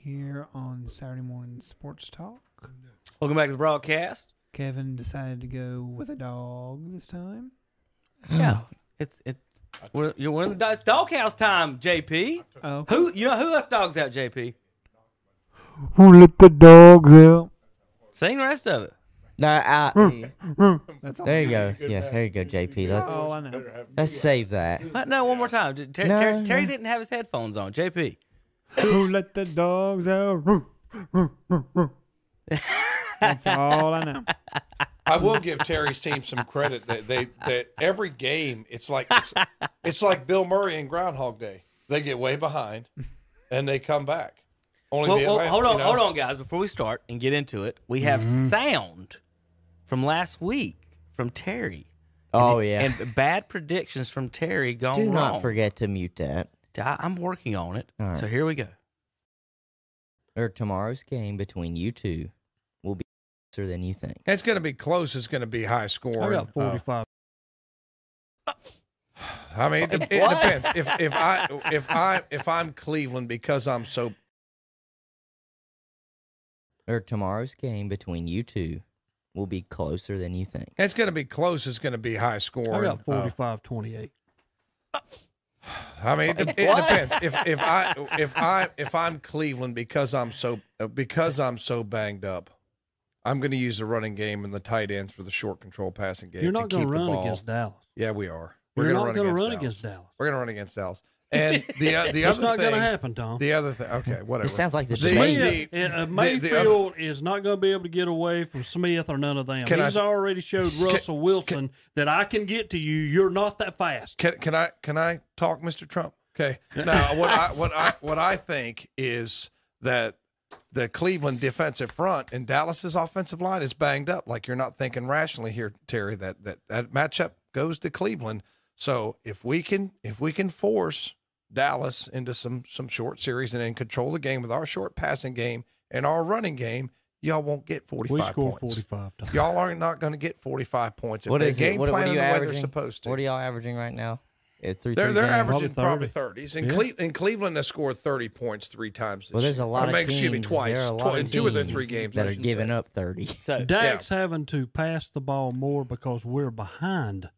here on Saturday Morning Sports Talk. Welcome back to the broadcast. Kevin decided to go with a dog this time. Yeah, it's doghouse time, JP. Oh, Who left dogs out, JP? who let the dogs out? Sing the rest of it. No, That's all. there you go. Yeah, there you go, JP. That's all I know. Let's save that. No, one more time. Terry didn't have his headphones on. JP. Who let the dogs out? That's all I know. I will give Terry's team some credit that every game it's like Bill Murray in Groundhog Day. They get way behind and they come back. Hold on, guys. Before we start and get into it, we have sound from last week from Terry. Oh, yeah. And bad predictions from Terry gone Do wrong. not forget to mute that. I'm working on it. All right. So here we go. Tomorrow's game between you two will be closer than you think. It's going to be close. It's going to be high scoring. I got 45. I mean, it depends. If I'm Cleveland because I'm so. Tomorrow's game between you two will be closer than you think. It's going to be close. It's going to be high scoring. I got 45-28. I mean, it depends. If I'm Cleveland because I'm so banged up, I'm going to use the running game and the tight ends for the short control passing game. You're not going to run against Dallas. Yeah, we are. You're not going to run against Dallas. We're going to run against Dallas. And the other It's not thing, going to happen, Tom. The other thing, okay, whatever. It sounds like the Mayfield is not going to be able to get away from Smith or none of them. He's already showed Russell Wilson that I can get to you. You're not that fast. Can I talk, Mr. Trump? Okay. Now, what I think is that the Cleveland defensive front and Dallas's offensive line is banged up. Like, you're not thinking rationally here, Terry. That matchup goes to Cleveland. So if we can force Dallas into some short series and then control the game with our short passing game and our running game, y'all won't get 45 we score points. 45 times. Y'all are not going to get 45 points if What they is game it? plan the way averaging? they're supposed to. What are y'all averaging right now? They're averaging probably 30. 30s. In Cleveland, they scored 30 points 3 times this Well, there's a lot year. of teams. Excuse me, twice. There are a lot In of 2 of the teams 3 games that I are should giving say. up 30. So Dak's having to pass the ball more because we're behind.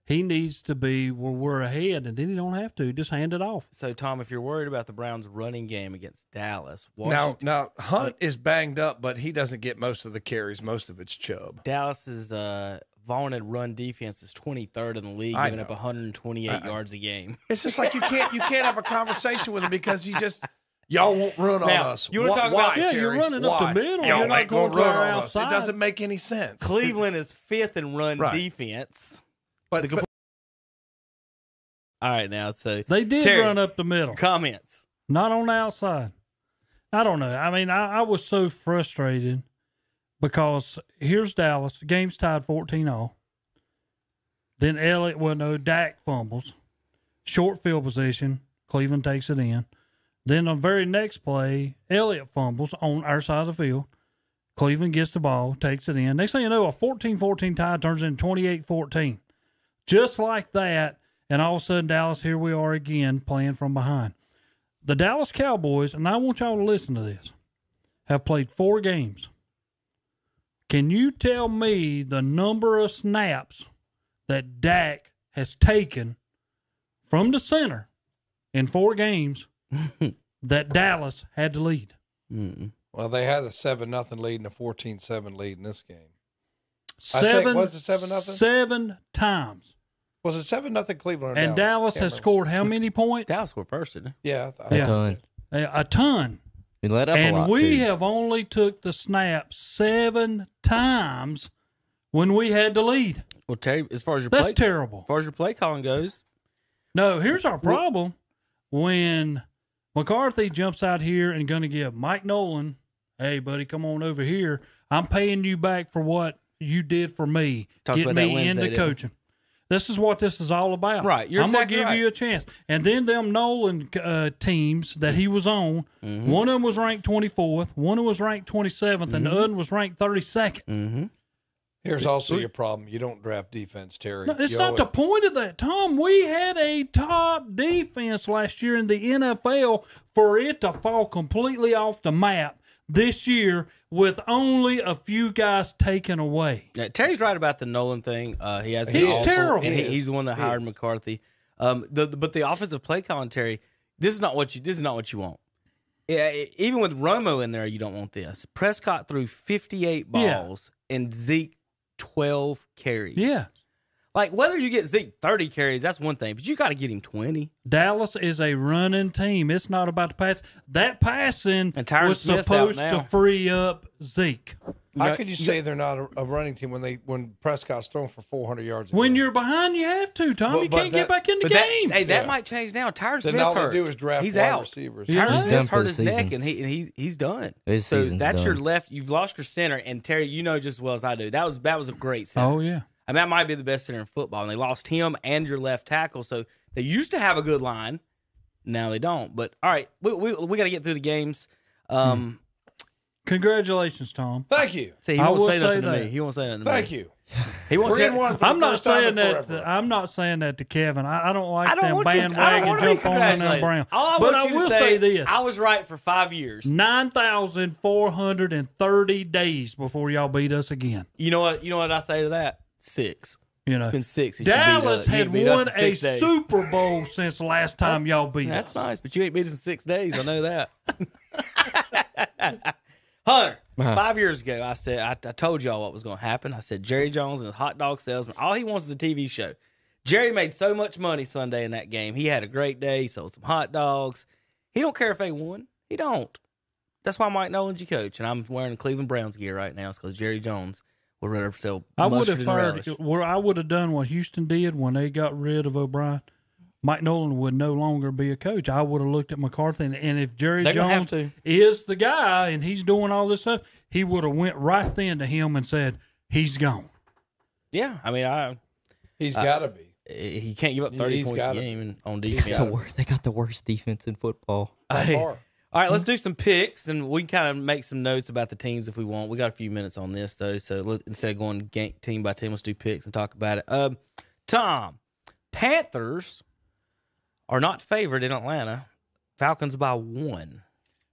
He needs to be where we're ahead, and then he don't have to. Just hand it off. So, Tom, if you're worried about the Browns' running game against Dallas, Now Hunt is banged up, but he doesn't get most of the carries. Most of it's Chubb. Dallas's vaunted run defense is 23rd in the league, giving up 128 yards a game. It's just like you can't have a conversation with him because y'all won't run on us. You want to talk about? Yeah, Terry? you're running up the middle. Y'all You're not ain't going gonna to run our on us. outside. It doesn't make any sense. Cleveland is 5th in run Right. defense. But All right, now so They did Terry, run up the middle. Comments. Not on the outside. I don't know. I mean, I was so frustrated because here's Dallas. The game's tied 14-0. Then Dak fumbles. Short field position. Cleveland takes it in. Then the very next play, Elliott fumbles on our side of the field. Cleveland gets the ball, takes it in. Next thing you know, a 14-14 tie turns into 28-14. Just like that, and all of a sudden, Dallas, here we are again playing from behind. The Dallas Cowboys, and I want y'all to listen to this, have played 4 games. Can you tell me the number of snaps that Dak has taken from the center in 4 games that Dallas had to lead? well, they had a 7-0 lead and a 14-7 lead in this game. Was it 7-0? 7 times. Was it 7-0 Cleveland? Or And Dallas has scored how many points? Dallas scored first, didn't it? Yeah, A ton. A ton. We let up a lot, And we too. have only took the snap 7 times when we had to lead. Well, Terry, as far as your That's terrible. as far as your play calling goes, No, here's our problem. When McCarthy jumps out here and going to give Mike Nolan, hey, buddy, come on over here. I'm paying you back for what you did for me. Talked Get about that me Wednesday, into didn't we? coaching. This is what this is all about. Right, you're I'm exactly going to give right. you a chance. And then them Nolan teams that he was on, one of them was ranked 24th, one of them was ranked 27th, and the other one was ranked 32nd. Here's also your problem. You don't draft defense, Terry. No, it's not the point of that, Tom. We had a top defense last year in the NFL. For it to fall completely off the map this year with only a few guys taken away. Yeah, Terry's right about the Nolan thing. He's terrible. He's the one that hired McCarthy. But the offensive play commentary, this is not what you want. Yeah, even with Romo in there, you don't want this. Prescott threw 58 balls and Zeke 12 carries. Yeah. Like, whether you get Zeke 30 carries, that's one thing, but you got to get him 20. Dallas is a running team. It's not about the pass. That passing was supposed to free up Zeke. How could you say they're not a running team when Prescott's thrown for 400 yards? When you're behind, you have to, Tom. You can't get back in the game. That might change now. Tyron Smith's hurt. Then all they do is draft wide receivers. Tyron Smith's hurt his neck, and he's done. So that's your left. You've lost your center, and Terry, you know just as well as I do. That was a great center. Oh, yeah. I mean, that might be the best center in football, and they lost him and your left tackle. So they used to have a good line. Now they don't. But, all right, we got to get through the games. Congratulations, Tom. Thank you. See, he won't say nothing to me. He won't say nothing to me. Thank you. He won't say I'm not saying that. I'm not saying that to Kevin. I don't like them bandwagon jump on them Brown. But I will say this: I was right for 5 years. 9,430 days before y'all beat us again. You know what? You know what I say to that? 6. It's been 6. Dallas had won a Super Bowl since the last time y'all beat us. That's nice, but you ain't beat us in 6 days. I know that. Hunter, 5 years ago, I said I told y'all what was going to happen. I said Jerry Jones and a hot dog salesman. All he wants is a TV show. Jerry made so much money Sunday in that game. He had a great day. He sold some hot dogs. He don't care if they won. He don't. That's why Mike Nolan's your coach, and I'm wearing Cleveland Browns gear right now. It's because Jerry Jones would rather sell mustard and relish. I would have done what Houston did when they got rid of O'Brien. Mike Nolan would no longer be a coach. I would have looked at McCarthy, and if Jerry Jones is the guy and he's doing all this stuff, he would have went right then to him and said, he's gone. Yeah, I mean, he's got to be. He can't give up 30 points a game on defense. They got the worst defense in football. By far. All right, let's do some picks, and we can kind of make some notes about the teams if we want. We got a few minutes on this, though, so instead of going team by team, let's do picks and talk about it. Tom, Panthers are not favored in Atlanta. Falcons by 1.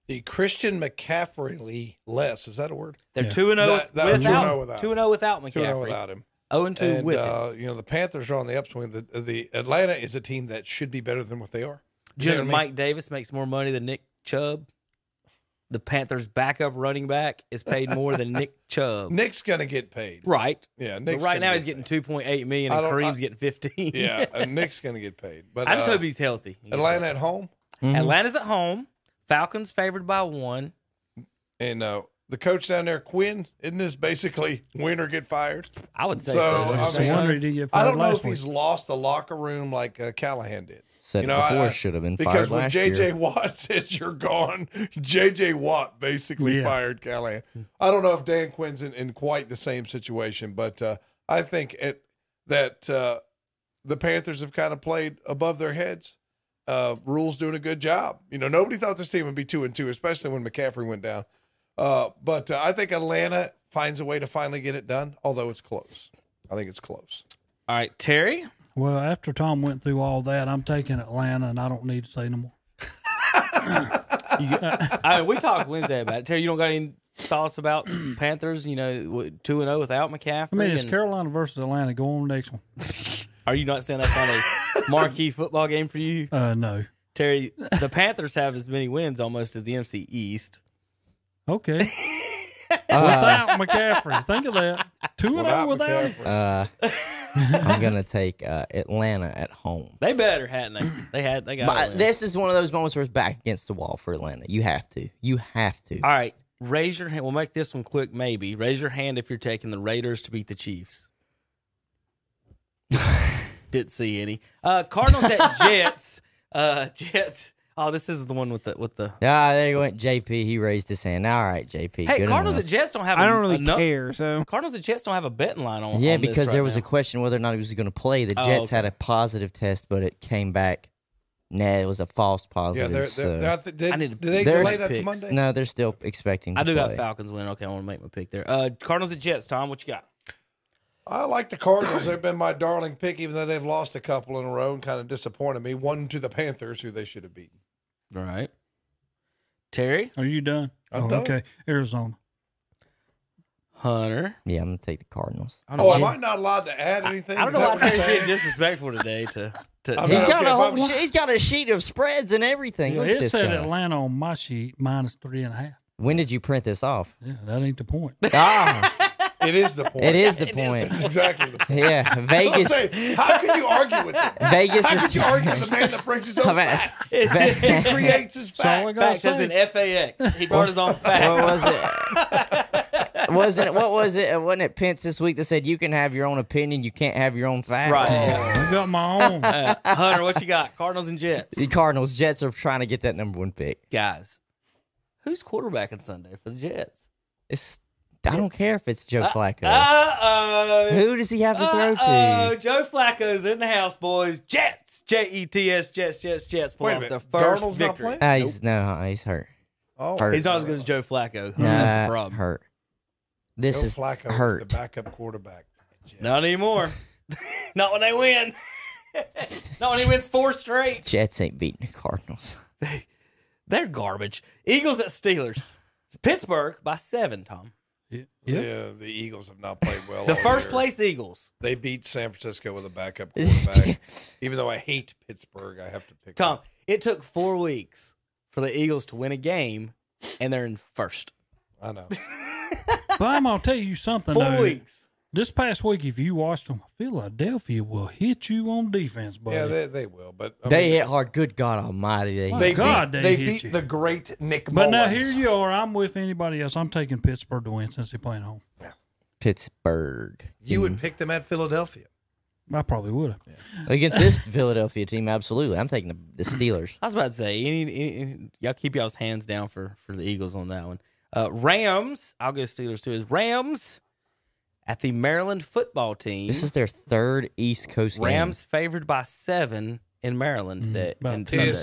The Christian McCaffrey less. Is that a word? They're 2-0 without 2-0 without McCaffrey. 2-0 without him. 0-2 with him. The Panthers are on the upswing. The Atlanta is a team that should be better than what they are. Mike Davis makes more money than Nick Chubb. The Panthers' backup running back is paid more than Nick Chubb. Nick's going to get paid. Right. Yeah, Nick's right now he's getting $2.8 million and Kareem's getting 15. Yeah, Nick's going to get paid. But I just hope he's healthy. Atlanta at home? Mm-hmm. Atlanta's at home. Falcons favored by 1. And the coach down there, Quinn, isn't this basically win or get fired? I would say so. I don't know if he's lost the locker room like Callahan did. Before should have been fired last year. Because when J.J. Watt says you're gone, J.J. Watt basically fired Callahan. I don't know if Dan Quinn's in quite the same situation, but I think that the Panthers have kind of played above their heads. Rule's doing a good job. Nobody thought this team would be 2-2, especially when McCaffrey went down. But I think Atlanta finds a way to finally get it done, although it's close. I think it's close. All right, Terry? Well, after Tom went through all that, I'm taking Atlanta, and I don't need to say no more. We talked Wednesday about it. Terry, you don't got any thoughts about Panthers, 2-0 without McCaffrey? I mean, it's Carolina versus Atlanta. Go on to the next one. Are you not saying that's not a marquee football game for you? No. Terry, the Panthers have as many wins almost as the NFC East. Okay. Without McCaffrey. Think of that. 2-0 without him. I'm going to take Atlanta at home. They better, hadn't they? They got this is one of those moments where it's back against the wall for Atlanta. You have to. All right. Raise your hand. We'll make this one quick, maybe. Raise your hand if you're taking the Raiders to beat the Chiefs. Didn't see any. Cardinals at Jets. Jets. Oh, this is the one with the. There you went JP. He raised his hand. All right, JP. Hey, good Cardinals enough. at Jets don't have. I don't really care. So Cardinals at Jets don't have a betting line on. Yeah, on this because right there was now. a question whether or not he was going to play. The Jets had a positive test, but it came back. Nah, it was a false positive. Yeah, did they delay that to Monday? No, they're still expecting. I do play. got Falcons win. Okay, I want to make my pick there. Cardinals at Jets. Tom, what you got? I like the Cardinals. They've been my darling pick, even though they've lost a couple in a row and kind of disappointed me. One to the Panthers, who they should have beaten. All right. Terry? Are you done? I'm done. Okay. Arizona. I'm Hunter? going to take the Cardinals. I don't know. Am I not allowed to add anything? I don't know why Terry's being disrespectful today to I mean, He's got okay, a if whole I'm- he's got a sheet of spreads and everything. Yeah, Look at it this said guy. Atlanta on my sheet -3.5. When did you print this off? Yeah, that ain't the point. Ah, It is the point. it is the point. It's exactly the point. Yeah, That's what I'm Vegas. saying. How can you argue with them? Vegas How is. could you argue with the man that brings his own I mean, facts? Ve- He creates his So I facts. gotta facts as in say, FAX. He brought his own facts. What was it? What was it? Wasn't it Pence this week that said you can have your own opinion, you can't have your own facts? Right. I got my own. Hunter, what you got? Cardinals and Jets. The Cardinals, Jets are trying to get that #1 pick. Guys, who's quarterbacking Sunday for the Jets? I don't care if it's Joe Flacco. Uh-oh. Who does he have to throw Uh-oh. to? Joe Flacco's in the house, boys. Jets. Jets. Jets. Pull Wait a off minute. their first Darnold's not victory. playing? He's hurt. Oh, Hurt. He's not as good as Joe Flacco. That's the problem. Hurt. This Joe is Flacco hurt. is the backup quarterback. Not anymore. Not when they win. Not when he wins 4 straight. Jets ain't beating the Cardinals. They're garbage. Eagles at Steelers. Pittsburgh by 7, Tom. Yeah. Yeah, the Eagles have not played well. The all first year. place Eagles. They beat San Francisco with a backup quarterback. Even though I hate Pittsburgh, I have to pick Tom, them. it took 4 weeks for the Eagles to win a game, and they're in first. I know. But I'm going to tell you something, 4 though. weeks. This past week, if you watched them, Philadelphia will hit you on defense, buddy. Yeah, they will. But I They mean, hit hard. Good God Almighty! My They God, beat, they they hit beat you. the great Nick But Mullins. now here you are. I'm with anybody else. I'm taking Pittsburgh to win since they're playing home. Pittsburgh. You would pick them at Philadelphia. I probably would have. Against this Philadelphia team, absolutely. I'm taking the Steelers. I was about to say, y'all keep y'all's hands down for the Eagles on that one. Rams, I'll go Steelers too. Is Rams at the Maryland football team. This is their third East Coast game. Rams favored by 7 in Maryland today. About And 10.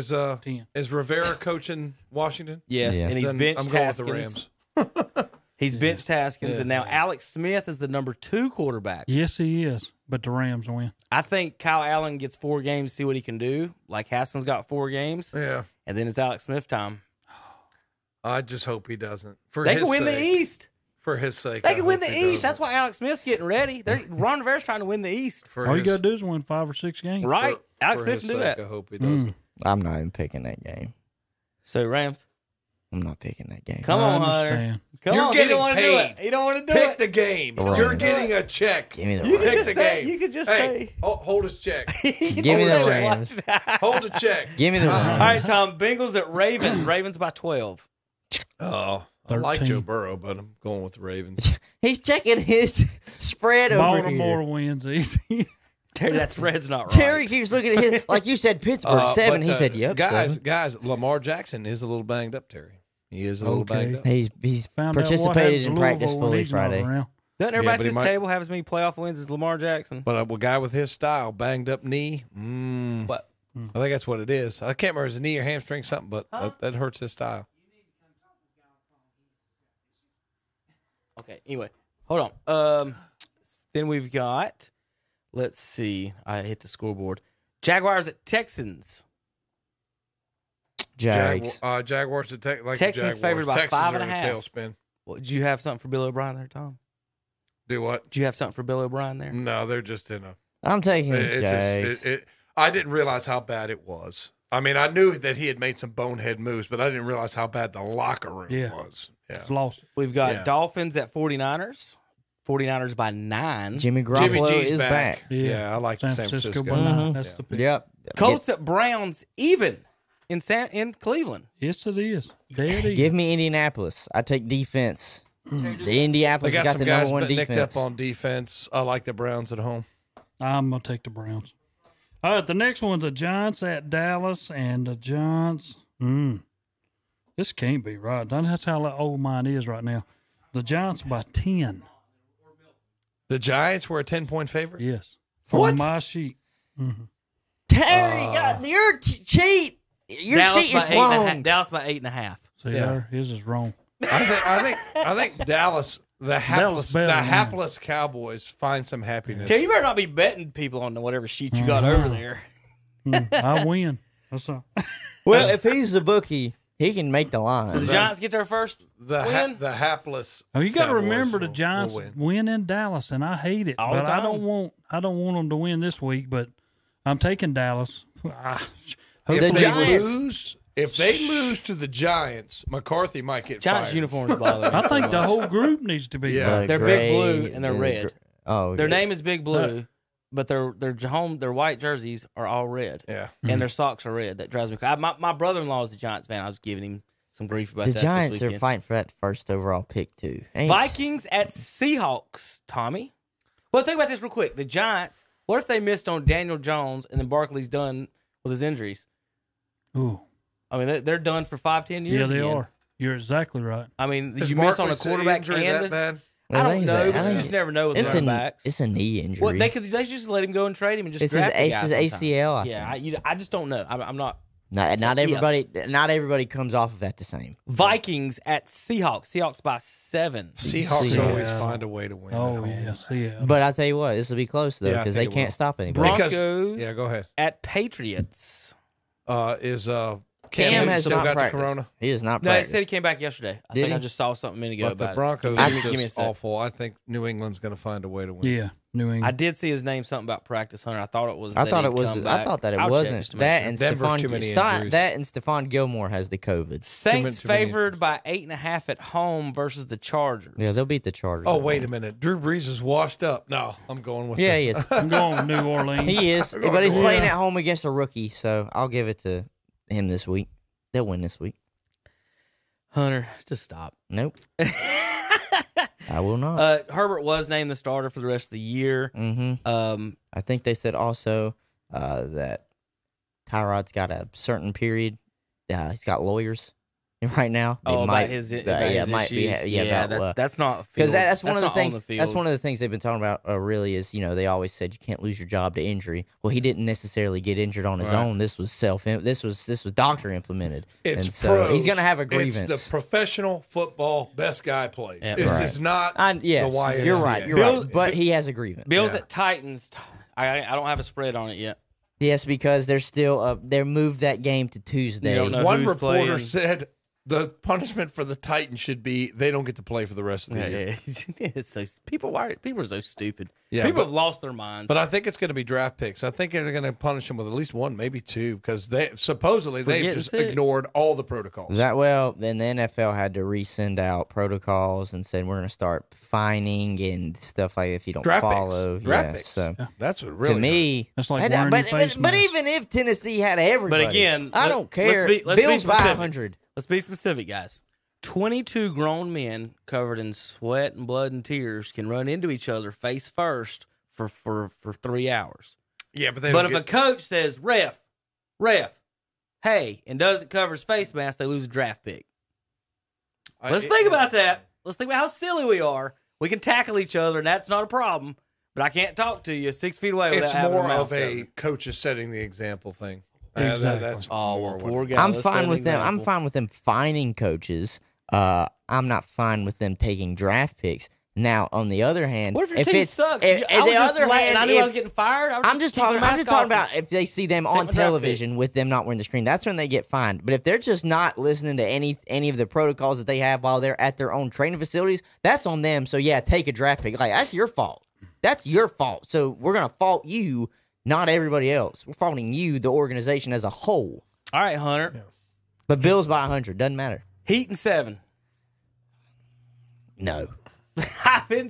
Sunday. Is Rivera coaching Washington? Yes, Yeah. and he's Then benched I'm going with Haskins. the Rams. He's benched Haskins, Yeah. and now Alex Smith is the number 2 quarterback. Yes, he is. But the Rams win. I think Kyle Allen gets 4 games to see what he can do. Like Haskins got 4 games, Yeah. and then it's Alex Smith time. I just hope he doesn't. For They his can win the sake. East. For his sake. They I can win hope the he East. doesn't. That's why Alex Smith's getting ready. Ron Rivera's trying to win the East. For All his, you got to do is win 5 or 6 games. Right? Alex for Smith his can do sake, that. I hope he doesn't. I'm not even picking that game. So, Rams, I'm not picking that game. come I on, Hunter. understand. Come You're on. He getting don't want to do paid. it. He don't want to do Pick it. the game. Right. You're getting a check. Give me the You can Rams. just Pick the say. game. You could just Hey, say. hold his check. Give me Hold the his check. Rams. Hold the check. Give me the All Rams. right, Tom. Bengals at Ravens. Ravens by 12. Oh, I like 13. Joe Burrow, but I'm going with the Ravens. He's checking his spread over Baltimore here. wins easy. Terry, that spread's not right. Terry keeps looking at his, like you said, Pittsburgh 7. But, He said, yep, guys, 7. guys, Lamar Jackson is a little banged up, Terry. He is a little Okay. banged up. He's Found out what participated happens in to practice Louisville when fully he's not Friday. around. Doesn't Yeah, everybody but at he this might- table have as many playoff wins as Lamar Jackson? But a guy with his style, banged up knee. What? I think that's what it is. I can't remember if it's a knee or hamstring, something, but that hurts his style. Okay, anyway, hold on. Then we've got, let's see. I hit the scoreboard. Jaguars at Texans. Jags. Jaguars to like the Texans Jaguars. favored by Texans 5.5. are in a tailspin. Well, did you have something for Bill O'Brien there, Tom? Do what? Did you have something for Bill O'Brien there? No, they're just in a. I'm taking the It's Jags. I didn't realize how bad it was. I mean, I knew that he had made some bonehead moves, but I didn't realize how bad the locker room was. Yeah. It's lost. We've got Yeah. Dolphins at 49ers. 49ers by 9. Jimmy Jimmy Garoppolo G's is back. Yeah, I like San San Francisco Francisco. by 9. Mhm. That's the pick. Yep. Colts at Browns even in Cleveland. Yes, it is. Dead even. Give me Indianapolis. I take defense. The Indianapolis They has got got some the guys #1 nicked defense. up on defense. I like the Browns at home. I'm going to take the Browns. All right, the next one, the Giants at Dallas, and the Giants. This can't be right. That's how old mine is right now. The Giants by 10. The Giants were a 10-point favorite. Yes. From What? my sheet. Terry, God, your cheat. Your Dallas sheet by is 8.5. wrong. Dallas by 8.5. See, Yeah. his is wrong. I think Dallas. the hapless Cowboys find some happiness. Terry, you better not be betting people on whatever sheet you got over there. I win. That's all. Well, if he's the bookie, he can make the line. The Giants get their first win? The hapless. Oh, you got to Cowboys remember the will Giants win in Dallas, and I hate it. All the But I time. don't want them to win this week. But I'm taking Dallas. If they lose to the Giants, McCarthy might get Giants fired. uniforms bother me I so think the much. whole group needs to be. Yeah. They're big blue and they're red. Oh, Their name is Big Blue, but their white jerseys are all red. Yeah. And their socks are red. That drives me crazy. My brother-in-law is a Giants fan. I was giving him some grief about the that Giants this are weekend. fighting for that first overall pick too. Vikings at Seahawks, Tommy. Well, think about this real quick. The Giants, what if they missed on Daniel Jones and then Barkley's done with his injuries? Ooh. I mean, they're done for 5-10 years. Yeah, they again. are. You're exactly right. I mean, Is you miss on a Barkley's quarterback injury and that bad? I don't know, but you just never know with running backs. It's a knee injury. Well, they just let him go and trade him and just It's draft the guy his sometime. ACL. I just don't know. I'm not. Not everybody comes off of that the same. Vikings at Seahawks. Seahawks by 7. Seahawks Yeah. always find a way to win. Oh, at home. yeah. But I tell you what, this will be close though Yeah, I because think they it can't will. stop anybody. Broncos. Yeah, go ahead. At Patriots. Is Cam has still not got practiced. the corona? He is not No, he practiced. said he came back yesterday. I Did think he? I just saw something a minute ago But the about Broncos it. are Give me a just sec. awful. I think New England's going to find a way to win. Yeah, New England. I did see his name something about practice, Hunter. I thought it was. I that thought he'd it was. come I back. thought that it I'll check wasn't just to make that. sure. And Denver's too many injuries. That and Stephon Gilmore has the COVID. Saints too many favored by 8.5 at home versus the Chargers. Yeah, they'll beat the Chargers. Oh, wait a minute. Drew Brees is washed up. No, I'm going with Yeah, the- he is. I'm going with New Orleans. He is, going but he's to playing Yeah. at home against a rookie, so I'll give it to him this week. They'll win this week. Hunter, just stop. Nope. I will not. Herbert was named the starter for the rest of the year. I think they said also that Tyrod's got a certain period. He's got lawyers right now. They about might, his his issues. That's not because field. that's one of the not on things. field. That's one of the things they've been talking about. Really, is they always said you can't lose your job to injury. Well, he didn't necessarily get injured on his own. This was This was doctor implemented, It's and so he's pros. going to have a grievance. It's the professional football best guy plays. Yeah. This Right. is not Yes, the YMCA. you're right. You're Bill- right. But he has a grievance. Bills Yeah. at Titans. I don't have a spread on it yet. Yes, because they're still they moved that game to Tuesday. You don't know One who's reporter playing. said the punishment for the Titans should be they don't get to play for the rest of the year. It's so people are so stupid. Yeah, people but- have lost their minds. But I think it's going to be draft picks. I think they're going to punish them with at least one, maybe two, because they supposedly they've getting just sick. ignored all the protocols. Then the NFL had to resend out protocols and said we're going to start fining and stuff like if you don't Draft follow. picks. Draft Yeah, picks. so That's what really to me, That's like and- wearing but, your face but mask. even if Tennessee had everybody, But again, I don't care. let's be Bills by specific. 100. Let's be specific, guys. 22 grown men covered in sweat and blood and tears can run into each other face first for 3 hours. Yeah, but But if a coach says, ref, hey, and doesn't cover his face mask, they lose a draft pick. Let's think about that. Let's think about how silly we are. We can tackle each other, and that's not a problem. But I can't talk to you 6 feet away without it's having more a mouth of a covered. coach setting the example thing. Exactly. That's Oh, more well, what- poor guy. I'm Let's set fine an with them. I'm example. fine with them fining coaches. I'm not fine with them taking draft picks. Now, on the other hand, What if your if team it's, sucks? If, I on was the just other late hand, and I knew I if- was getting fired. I'm just talking about if they see them on my draft television pick. with them not wearing the screen. That's when they get fined. But if they're just not listening to any of the protocols that they have while they're at their own training facilities, that's on them. So yeah, take a draft pick. Like that's your fault. That's your fault. So we're gonna fault you, not everybody else. We're faulting you, the organization as a whole. All right, Hunter. But Bills by 100 doesn't matter. Heat and 7. No. I've been